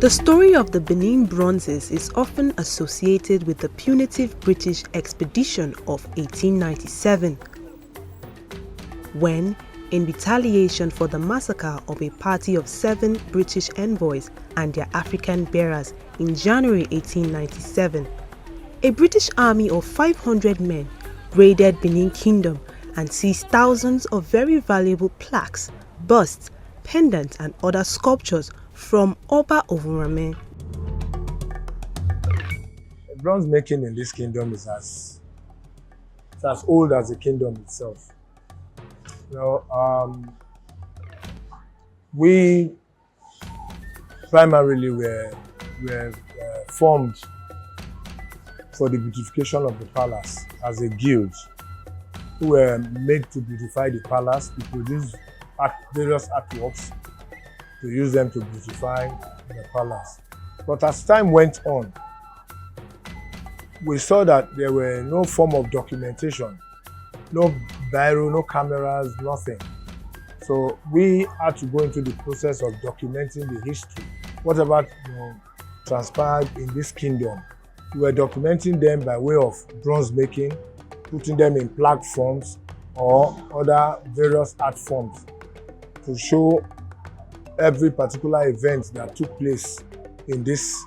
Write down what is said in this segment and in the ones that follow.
The story of the Benin Bronzes is often associated with the punitive British expedition of 1897, when, in retaliation for the massacre of a party of 7 British envoys and their African bearers in January 1897, a British army of 500 men raided Benin Kingdom and seized thousands of very valuable plaques, busts, pendants and other sculptures from Oba Ovurame. Bronze making in this kingdom is as old as the kingdom itself. We primarily were formed for the beautification of the palace as a guild, who were made to beautify the palace, to produce various artworks, to use them to beautify the palace. But as time went on, we saw that there were no form of documentation, no biro, no cameras, nothing. So we had to go into the process of documenting the history. Whatever transpired in this kingdom, we were documenting them by way of bronze making, putting them in plaque forms or other various art forms to show every particular event that took place in this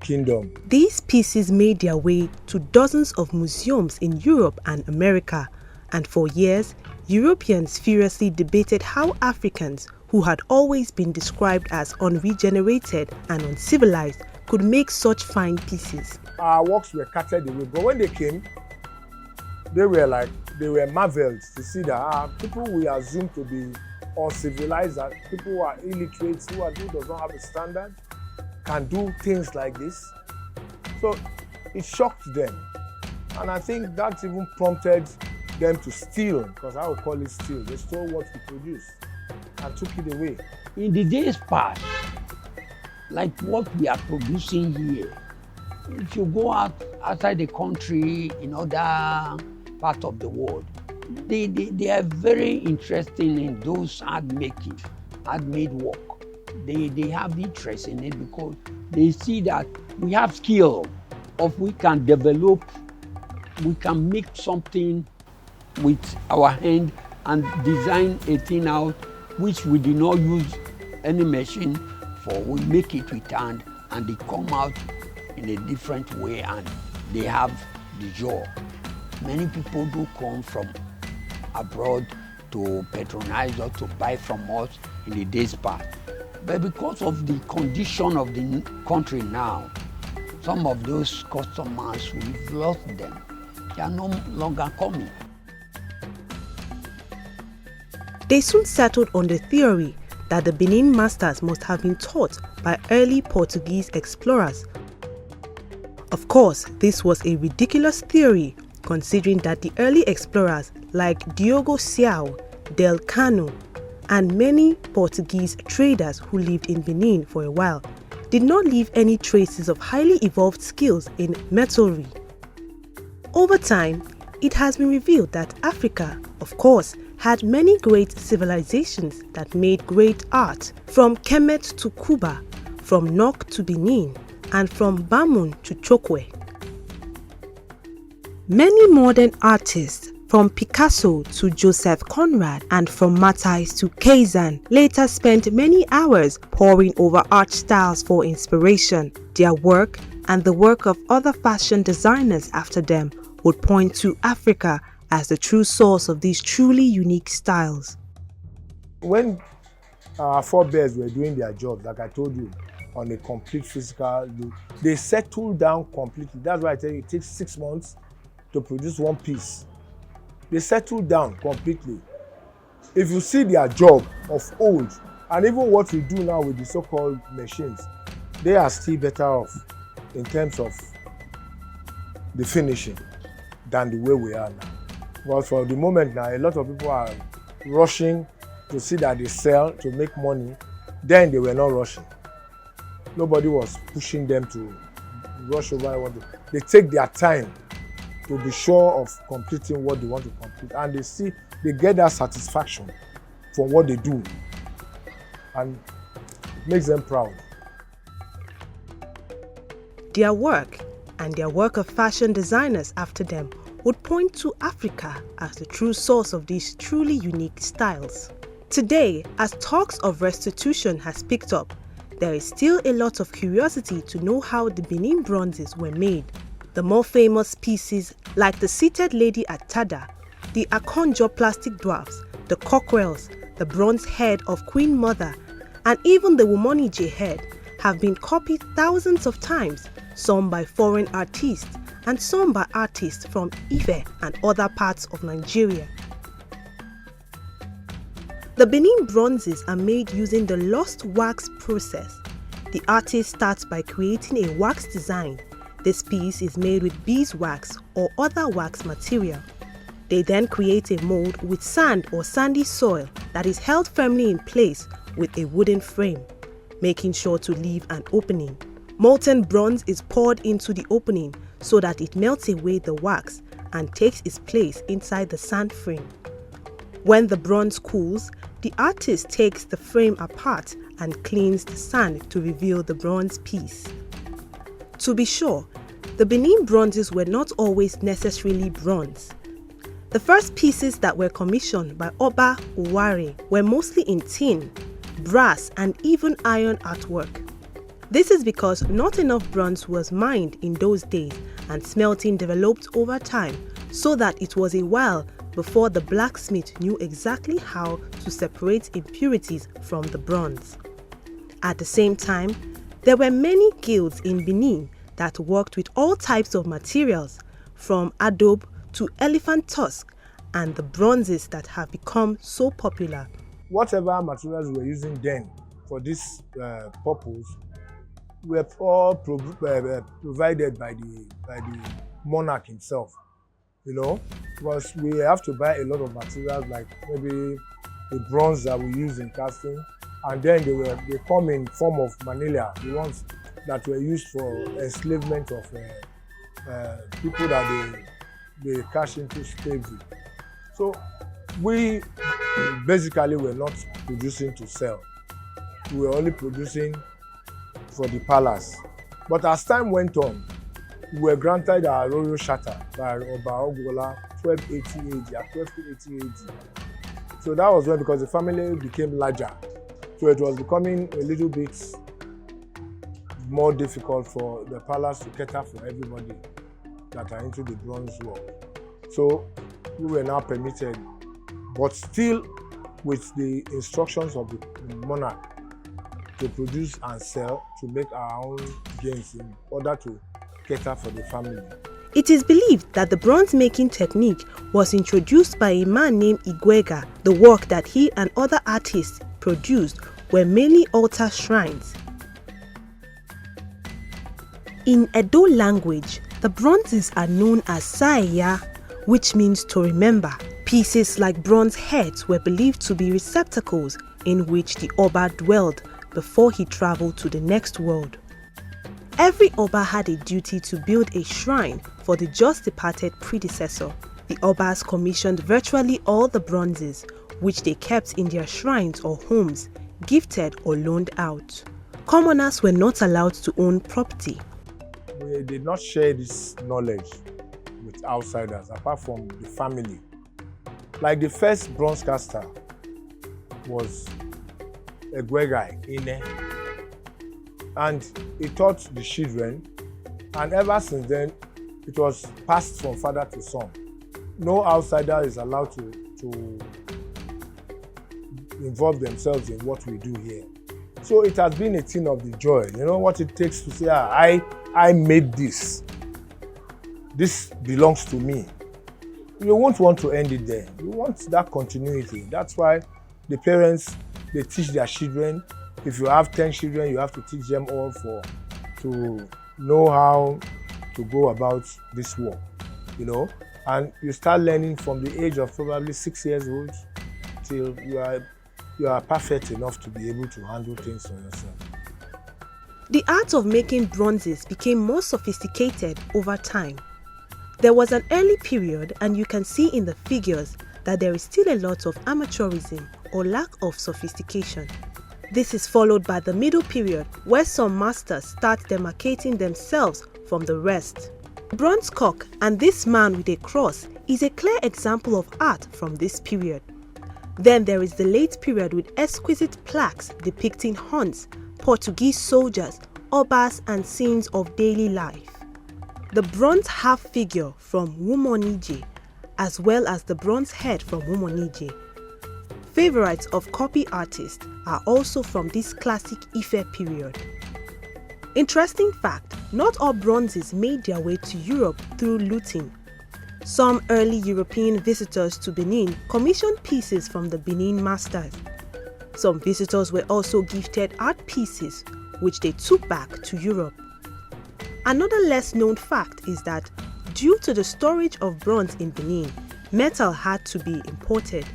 kingdom. These pieces made their way to dozens of museums in Europe and America, and for years, Europeans furiously debated how Africans, who had always been described as unregenerated and uncivilized, could make such fine pieces. Our works were carted away, but when they came, they were marveled to see that people we assume to be uncivilized, that people who are illiterate, who does not have a standard, can do things like this. So it shocked them. And I think that even prompted them to steal, because I would call it steal. They stole what we produced and took it away. In the days past, like what we are producing here, if you go outside the country, in other parts of the world, they are very interested in those handmade work. They have interest in it because they see that we have skill we can develop, we can make something with our hand and design a thing out which we did not use any machine for. We make it with hand and they come out in a different way and they have the joy. Many people do come from abroad to patronize or to buy from us in the days past. But because of the condition of the country now, some of those customers, we've lost them. They are no longer coming. They soon settled on the theory that the Benin masters must have been taught by early Portuguese explorers. Of course, this was a ridiculous theory, considering that the early explorers like Diogo Siao, Del Cano, and many Portuguese traders who lived in Benin for a while did not leave any traces of highly evolved skills in metallurgy. Over time, it has been revealed that Africa, of course, had many great civilizations that made great art, from Kemet to Cuba, from Nok to Benin, and from Bamun to Chokwe. Many modern artists, from Picasso to Joseph Conrad and from Matisse to Kazan, later spent many hours poring over art styles for inspiration. Their work and the work of other fashion designers after them would point to Africa as the true source of these truly unique styles. When our forebears were doing their jobs, like I told you, on a complete physical look, they settled down completely. That's why I tell you it takes 6 months to produce one piece. They settled down completely. If you see their job of old, and even what we do now with the so-called machines, they are still better off in terms of the finishing than the way we are now. But for the moment now, a lot of people are rushing to see that they sell to make money. Then they were not rushing. Nobody was pushing them to rush over what they take their time to be sure of completing what they want to complete, and they get that satisfaction from what they do, and it makes them proud. Their work, and their work of fashion designers after them, would point to Africa as the true source of these truly unique styles. Today, as talks of restitution has picked up, there is still a lot of curiosity to know how the Benin Bronzes were made. The more famous pieces, like the seated lady at Tada, the Akonjo plastic dwarfs, the cockerels, the bronze head of Queen Mother, and even the Womonije head, have been copied thousands of times, some by foreign artists and some by artists from Ife and other parts of Nigeria. The Benin Bronzes are made using the lost wax process. The artist starts by creating a wax design. This piece is made with beeswax or other wax material. They then create a mold with sand or sandy soil that is held firmly in place with a wooden frame, making sure to leave an opening. Molten bronze is poured into the opening so that it melts away the wax and takes its place inside the sand frame. When the bronze cools, the artist takes the frame apart and cleans the sand to reveal the bronze piece. To be sure, the Benin Bronzes were not always necessarily bronze. The first pieces that were commissioned by Oba Uware were mostly in tin, brass, and even iron artwork. This is because not enough bronze was mined in those days, and smelting developed over time, so that it was a while before the blacksmith knew exactly how to separate impurities from the bronze. At the same time, there were many guilds in Benin that worked with all types of materials, from adobe to elephant tusk, and the bronzes that have become so popular. Whatever materials we were using then for this purpose were all provided by the monarch himself, you know, because we have to buy a lot of materials like maybe the bronze that we use in casting, and then they come in form of manila, the ones that were used for enslavement of people that they cash into slavery. So we basically were not producing to sell. We were only producing for the palace. But as time went on, we were granted our royal charter by Oba Ogwola 1280 AD, at 1280 AD. So that was when, because the family became larger, so it was becoming a little bit more difficult for the palace to cater for everybody that are into the bronze work. So we were now permitted, but still with the instructions of the monarch, to produce and sell, to make our own gains in order to cater for the family. It is believed that the bronze making technique was introduced by a man named Igwega. The work that he and other artists produced were mainly altar shrines. In Edo language, the bronzes are known as Saeya, which means to remember. Pieces like bronze heads were believed to be receptacles in which the Oba dwelled before he traveled to the next world. Every Oba had a duty to build a shrine for the just departed predecessor. The Obas commissioned virtually all the bronzes, which they kept in their shrines or homes, gifted or loaned out. Commoners were not allowed to own property. We did not share this knowledge with outsiders apart from the family. Like the first bronze caster was Egwegai Ine, and he taught the children, and ever since then it was passed from father to son. No outsider is allowed to involve themselves in what we do here. So it has been a thing of the joy. You know what it takes to say, I made this. This belongs to me. You won't want to end it there. You want that continuity. That's why the parents, they teach their children. If you have 10 children, you have to teach them all to know how to go about this work, you know. And you start learning from the age of probably 6 years old till you are perfect enough to be able to handle things for yourself. The art of making bronzes became more sophisticated over time. There was an early period, and you can see in the figures that there is still a lot of amateurism or lack of sophistication. This is followed by the middle period, where some masters start demarcating themselves from the rest. The bronze cock and this man with a cross is a clear example of art from this period. Then there is the late period with exquisite plaques depicting hunts, Portuguese soldiers, obas and scenes of daily life. The bronze half figure from Wumonije, as well as the bronze head from Wumonije. Favorites of copy artists are also from this classic Ife period. Interesting fact, not all bronzes made their way to Europe through looting. Some early European visitors to Benin commissioned pieces from the Benin masters. Some visitors were also gifted art pieces, which they took back to Europe. Another less known fact is that, due to the storage of bronze in Benin, metal had to be imported.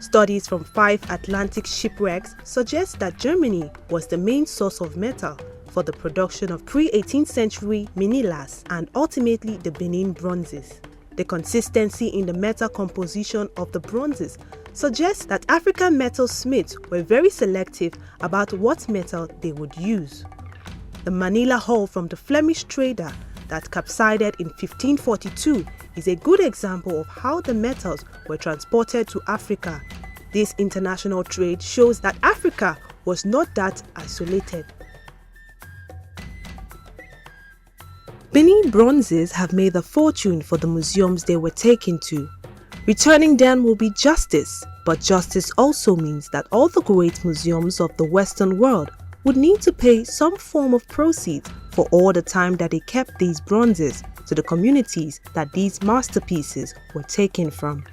Studies from 5 Atlantic shipwrecks suggest that Germany was the main source of metal for the production of pre-18th century minilas and ultimately the Benin Bronzes. The consistency in the metal composition of the bronzes suggests that African metal smiths were very selective about what metal they would use. The Manila hull from the Flemish trader that capsided in 1542 is a good example of how the metals were transported to Africa. This international trade shows that Africa was not that isolated. Benin bronzes have made a fortune for the museums they were taken to. Returning them will be justice, but justice also means that all the great museums of the Western world would need to pay some form of proceeds for all the time that they kept these bronzes to the communities that these masterpieces were taken from.